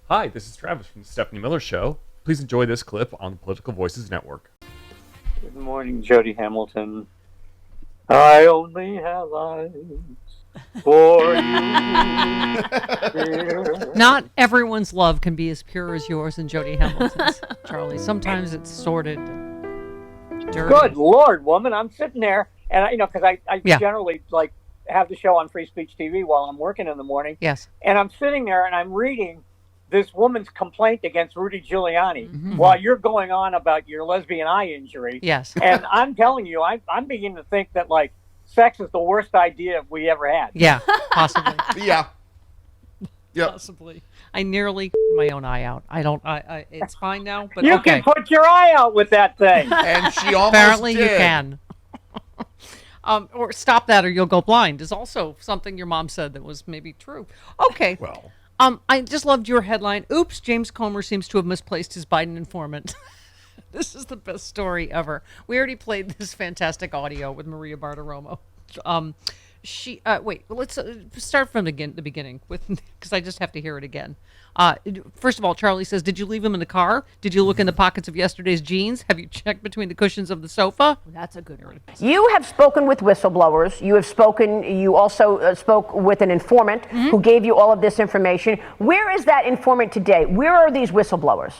Hi, this is Travis from the Stephanie Miller Show. Please enjoy this clip on the Political Voices Network. Good morning, Jody Hamilton. I only have eyes for you. Not everyone's love can be as pure as yours and Jody Hamilton's, Charlie. Sometimes it's sordid, dirty. Good Lord, woman. I'm sitting there, and because I generally have the show on Free Speech TV while I'm working in the morning. Yes. And I'm sitting there and I'm reading this woman's complaint against Rudy Giuliani while you're going on about your lesbian eye injury. Yes. And I'm telling you, I'm beginning to think that sex is the worst idea we ever had. Yeah, possibly. Yeah. Yep. Possibly. I nearly my own eye out. I don't. It's fine now. But you okay. can put your eye out with that thing. And she almost Apparently did. you can. Or stop that, or you'll go blind. Is also something your mom said that was maybe true. Okay. Well. I just loved your headline. Oops, James Comer seems to have misplaced his Biden informant. This is the best story ever. We already played this fantastic audio with Maria Bartiromo. Let's start from the beginning because I just have to hear it again. First of all, Charlie says, did you leave him in the car? Did you look in the pockets of yesterday's jeans? Have you checked between the cushions of the sofa? That's a good one. You have spoken with whistleblowers. You also spoke with an informant who gave you all of this information. Where is that informant today? Where are these whistleblowers?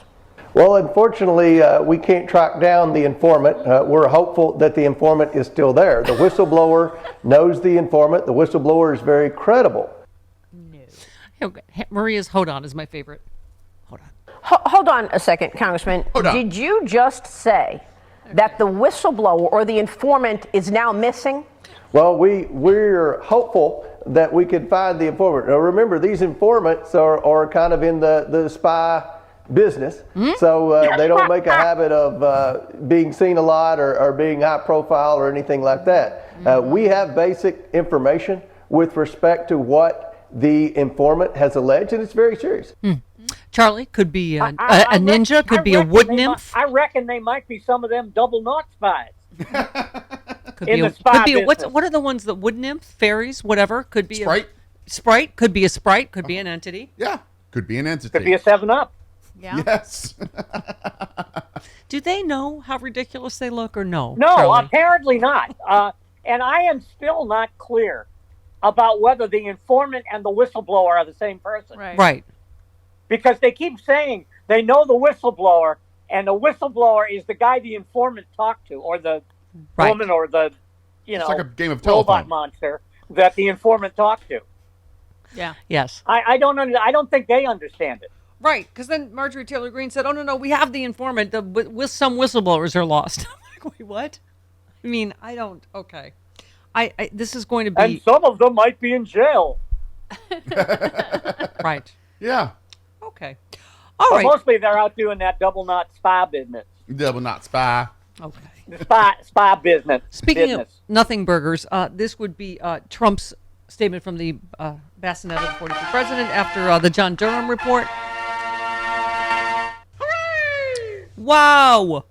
Well, unfortunately, we can't track down the informant. We're hopeful that the informant is still there. The whistleblower knows the informant. The whistleblower is very credible. Maria's "Hold on" is my favorite. Hold on. Hold on a second, Congressman. Hold on. Did you just say that the whistleblower or the informant is now missing? Well, we're hopeful that we can find the informant. Now, remember, these informants are kind of in the spy business, so they don't make a habit of being seen a lot or being high profile or anything like that. We have basic information with respect to what the informant has alleged, and it's very serious. Charlie, could be a ninja, could be a wood nymph. I reckon they might be some of them double knot spies. Could be what are the ones that wood nymph, fairies, whatever? Could be Sprite. Could be a sprite. Could be an entity. Yeah. Could be an entity. Could be a 7-Up. Yeah. Yes. Do they know how ridiculous they look or no? No, Charlie? apparently not. And I am still not clear about whether the informant and the whistleblower are the same person. Right. Because they keep saying they know the whistleblower, and the whistleblower is the guy the informant talked to, or the woman, or the It's like a game of robot telephone. monster that the informant talked to. Yeah. Yes. I don't think they understand it. Right, because then Marjorie Taylor Greene said, "Oh no, we have the informant. With some whistleblowers are lost." I'm like, wait, what? I mean, I don't. Okay, I this is going to be, and some of them might be in jail. Right. Yeah. Okay. All right. Mostly they're out doing that double knot spy business. Double knot spy. Okay. Spy business. Speaking of nothing burgers, this would be Trump's statement from the bassinet of the 45th president after the John Durham report. Wow!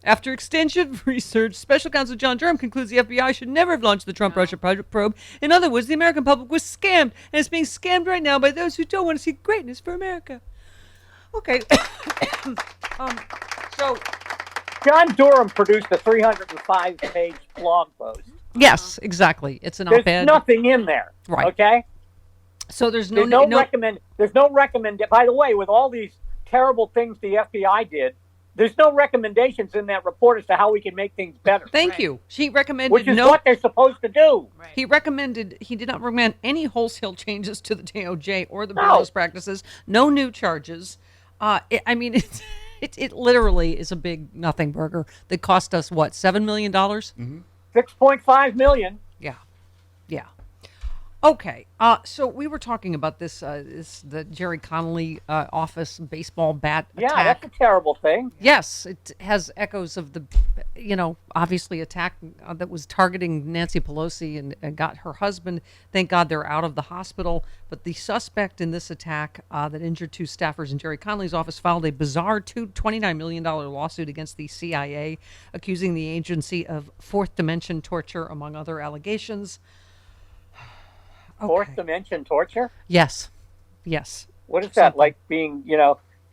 After extensive research, Special Counsel John Durham concludes the FBI should never have launched the Trump-Russia probe. In other words, the American public was scammed, and it's being scammed right now by those who don't want to see greatness for America. Okay. So, John Durham produced a 305-page blog post. Yes, exactly. It's an There's op-ed. nothing in there. Right. Okay? So there's There's no recommend. By the way, with all these terrible things the FBI did, there's no recommendations in that report as to how we can make things better. Thank you. She recommended which is what they're supposed to do. Right. He did not recommend any wholesale changes to the DOJ or the Bureau's practices. No new charges. It literally is a big nothing burger that cost us what, $7 million? Mm-hmm. $6.5 million. Yeah. Okay, so we were talking about the Jerry Connolly office baseball bat attack. Yeah, that's a terrible thing. Yes, it has echoes of the, obviously attack that was targeting Nancy Pelosi and got her husband. Thank God they're out of the hospital. But the suspect in this attack that injured two staffers in Jerry Connolly's office filed a bizarre $29 million lawsuit against the CIA, accusing the agency of fourth dimension torture, among other allegations. Fourth dimension torture? Yes. What is that, like being,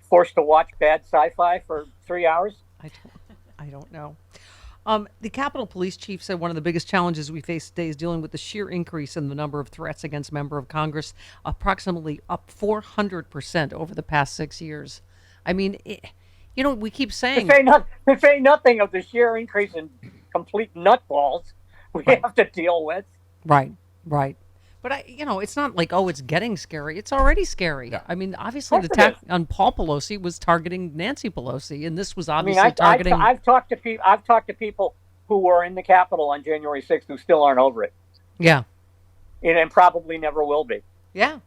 forced to watch bad sci-fi for 3 hours? I don't know. The Capitol Police Chief said one of the biggest challenges we face today is dealing with the sheer increase in the number of threats against member of Congress, approximately up 400% over the past 6 years. I mean, we keep saying... To say nothing of the sheer increase in complete nutballs we have to deal with. Right. But, it's not like, it's getting scary. It's already scary. Yeah. I mean, obviously, the attack on Paul Pelosi was targeting Nancy Pelosi, and this was obviously targeting... I've talked to people who were in the Capitol on January 6th who still aren't over it. Yeah. And probably never will be. Yeah.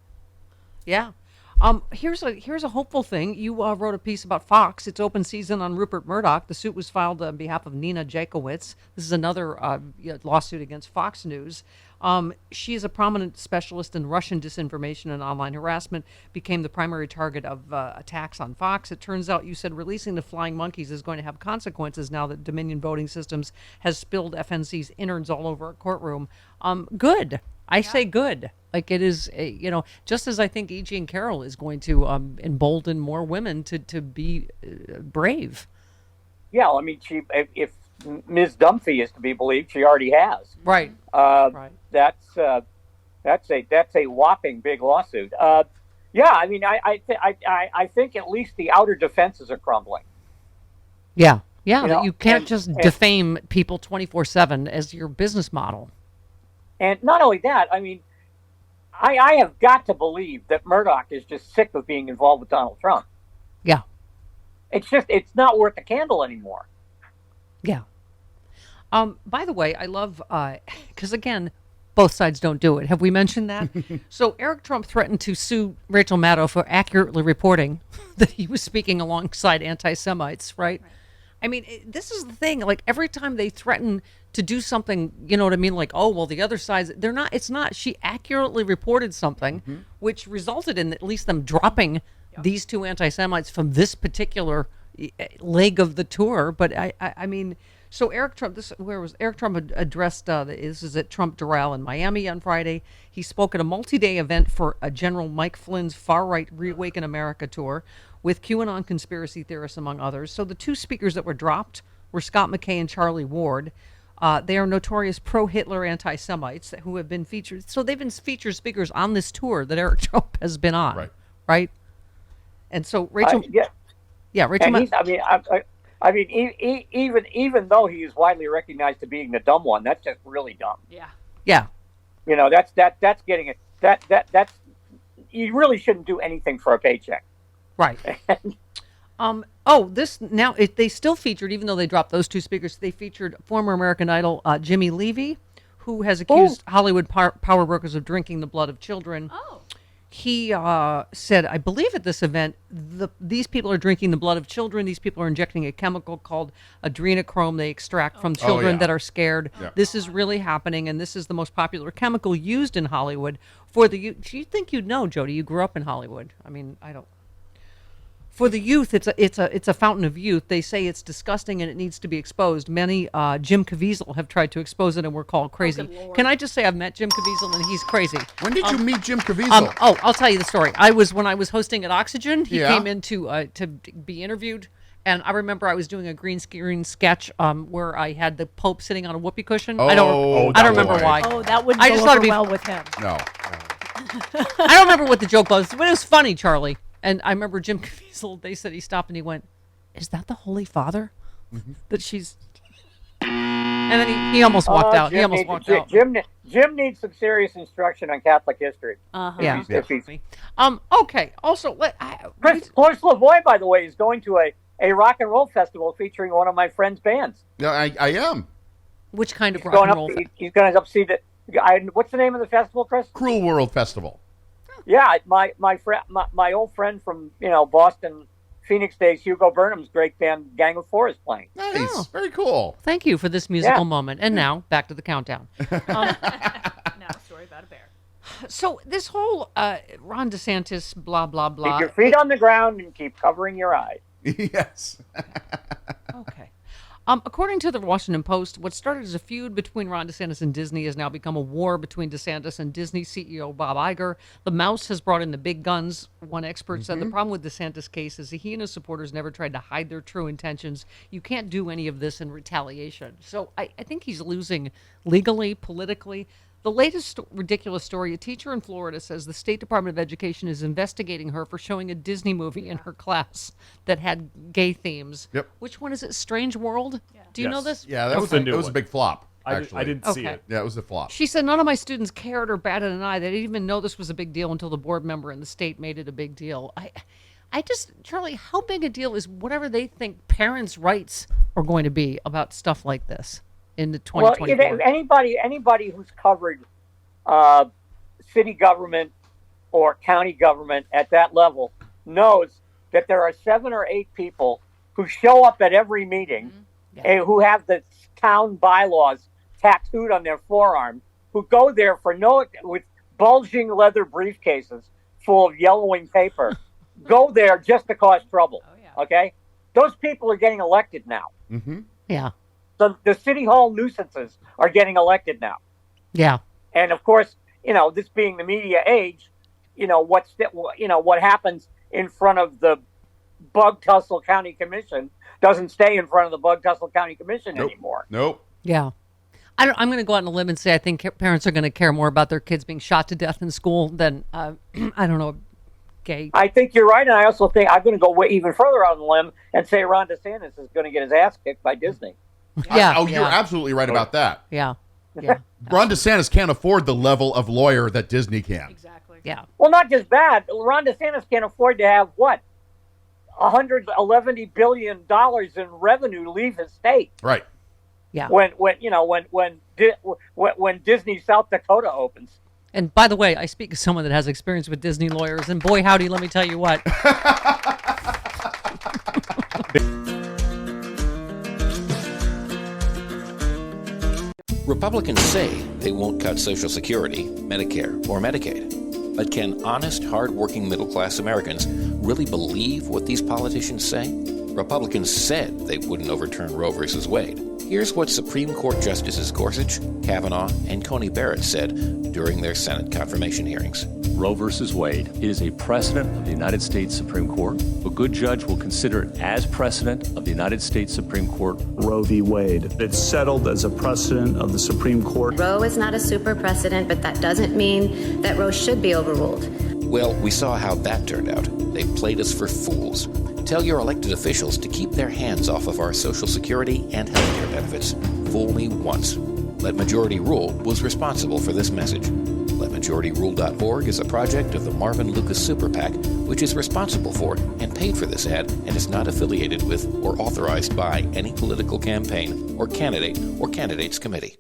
Here's a hopeful thing. You wrote a piece about Fox. It's open season on Rupert Murdoch. The suit was filed on behalf of Nina Jakowicz. This is another lawsuit against Fox News. She is a prominent specialist in Russian disinformation and online harassment, became the primary target of attacks on Fox. It turns out you said releasing the flying monkeys is going to have consequences now that Dominion Voting Systems has spilled FNC's innards all over a courtroom. Good. I say good. Like it is, just as I think E.G. and Carroll is going to embolden more women to be brave. Yeah, I mean, if Ms. Dunphy is to be believed, she already has. Right. Right. That's a whopping big lawsuit. Yeah, I mean, I think at least the outer defenses are crumbling. Yeah. You can't just defame people 24/7 as your business model. And not only that, I mean, I have got to believe that Murdoch is just sick of being involved with Donald Trump. Yeah. It's not worth the candle anymore. Yeah. By the way, I love, because again, both sides don't do it. Have we mentioned that? So Eric Trump threatened to sue Rachel Maddow for accurately reporting that he was speaking alongside anti-Semites, right? I mean, this is the thing. Like every time they threaten to do something, you know what I mean? Like, oh, well, the other side's, they're not, it's not. She accurately reported something, which resulted in at least them dropping these two anti-Semites from this particular leg of the tour. But I mean, so Eric Trump, Eric Trump addressed, this is at Trump Doral in Miami on Friday. He spoke at a multi-day event for General Mike Flynn's far-right Reawaken America tour with QAnon conspiracy theorists, among others. So the two speakers that were dropped were Scott McKay and Charlie Ward. They are notorious pro-Hitler anti-Semites who have been featured. So they've been featured speakers on this tour that Eric Trump has been on, right? And so Rachel, Rachel. And even though he is widely recognized to being the dumb one, that's just really dumb. Yeah. You know, that's getting it. That's you really shouldn't do anything for a paycheck. Right. They still featured, even though they dropped those two speakers, they featured former American Idol Jimmy Levy, who has accused Hollywood power brokers of drinking the blood of children. He said, I believe at this event, these people are drinking the blood of children. These people are injecting a chemical called adrenochrome they extract from children that are scared. Yeah. This is really happening, and this is the most popular chemical used in Hollywood for the youth. Do you think you'd know, Jody? You grew up in Hollywood. I mean, I don't. For the youth, it's a fountain of youth. They say it's disgusting and it needs to be exposed. Many Jim Caviezel have tried to expose it and were called crazy. Can I just say I've met Jim Caviezel and he's crazy. When did you meet Jim Caviezel? I'll tell you the story. When I was hosting at Oxygen, he came in to be interviewed, and I remember I was doing a green screen sketch where I had the Pope sitting on a whoopee cushion. I don't remember why. Oh, that wouldn't go over well with him. No. I don't remember what the joke was, but it was funny, Charlie. And I remember Jim Caviezel, they said he stopped and he went, "Is that the Holy Father?" That she's... And then he almost walked out. Jim needs some serious instruction on Catholic history. Okay. Also, Chris Lavoie, by the way, is going to a rock and roll festival featuring one of my friend's bands. Yeah, I am. Which kind of rock and roll? He's going to up see what's the name of the festival, Chris? Cruel World Festival. Yeah, my old friend from Boston, Phoenix days, Hugo Burnham's great band Gang of Four is playing. Nice, very cool. Thank you for this musical moment. And now back to the countdown. Now a story about a bear. So this whole Ron DeSantis blah blah blah. Keep your feet on the ground and keep covering your eyes. Yes. Okay. According to the Washington Post, what started as a feud between Ron DeSantis and Disney has now become a war between DeSantis and Disney CEO Bob Iger. The mouse has brought in the big guns. One expert said the problem with DeSantis' case is that he and his supporters never tried to hide their true intentions. You can't do any of this in retaliation. So I think he's losing legally, politically. The latest ridiculous story, a teacher in Florida says the State Department of Education is investigating her for showing a Disney movie in her class that had gay themes. Yep. Which one is it? Strange World? Do you know Yes. this? Yeah, that That's was the a, new it was a one. big flop. I Actually, didn't see Okay. it. Yeah, it was a flop. She said none of my students cared or batted an eye. They didn't even know this was a big deal until the board member in the state made it a big deal. Charlie, how big a deal is whatever they think parents' rights are going to be about stuff like this in the 2024? Well, anybody who's covered city government or county government at that level knows that there are 7 or 8 people who show up at every meeting and who have the town bylaws tattooed on their forearm, who go there with bulging leather briefcases full of yellowing paper, go there just to cause trouble. Oh, yeah. Okay? Those people are getting elected now. Yeah. So the city hall nuisances are getting elected now. Yeah. And of course, this being the media age, what happens in front of the Bug Tussle County Commission doesn't stay in front of the Bug Tussle County Commission anymore. Nope. Yeah. I'm going to go out on a limb and say I think parents are going to care more about their kids being shot to death in school than, I don't know, gay. I think you're right, and I also think I'm going to go even further out on the limb and say Ron DeSantis is going to get his ass kicked by Disney. Yeah. You're absolutely right about that. Yeah. Yeah. Ron DeSantis can't afford the level of lawyer that Disney can. Exactly. Yeah. Well, not just that. Ron DeSantis can't afford to have $111 billion in revenue leave his state. Right. Yeah. When Disney South Dakota opens. And by the way, I speak as someone that has experience with Disney lawyers, and boy, howdy, let me tell you what. Republicans say they won't cut Social Security, Medicare, or Medicaid. But can honest, hard-working middle-class Americans really believe what these politicians say? Republicans said they wouldn't overturn Roe v. Wade. Here's what Supreme Court Justices Gorsuch, Kavanaugh, and Coney Barrett said during their Senate confirmation hearings. Roe v. Wade. It is a precedent of the United States Supreme Court. A good judge will consider it as precedent of the United States Supreme Court. Roe v. Wade. It's settled as a precedent of the Supreme Court. Roe is not a super precedent, but that doesn't mean that Roe should be overruled. Well, we saw how that turned out. They played us for fools. Tell your elected officials to keep their hands off of our Social Security and health care benefits. Fool me once. Let Majority Rule was responsible for this message. LetMajorityRule.org is a project of the Marvin Lucas Super PAC, which is responsible for and paid for this ad and is not affiliated with or authorized by any political campaign or candidate or candidates committee.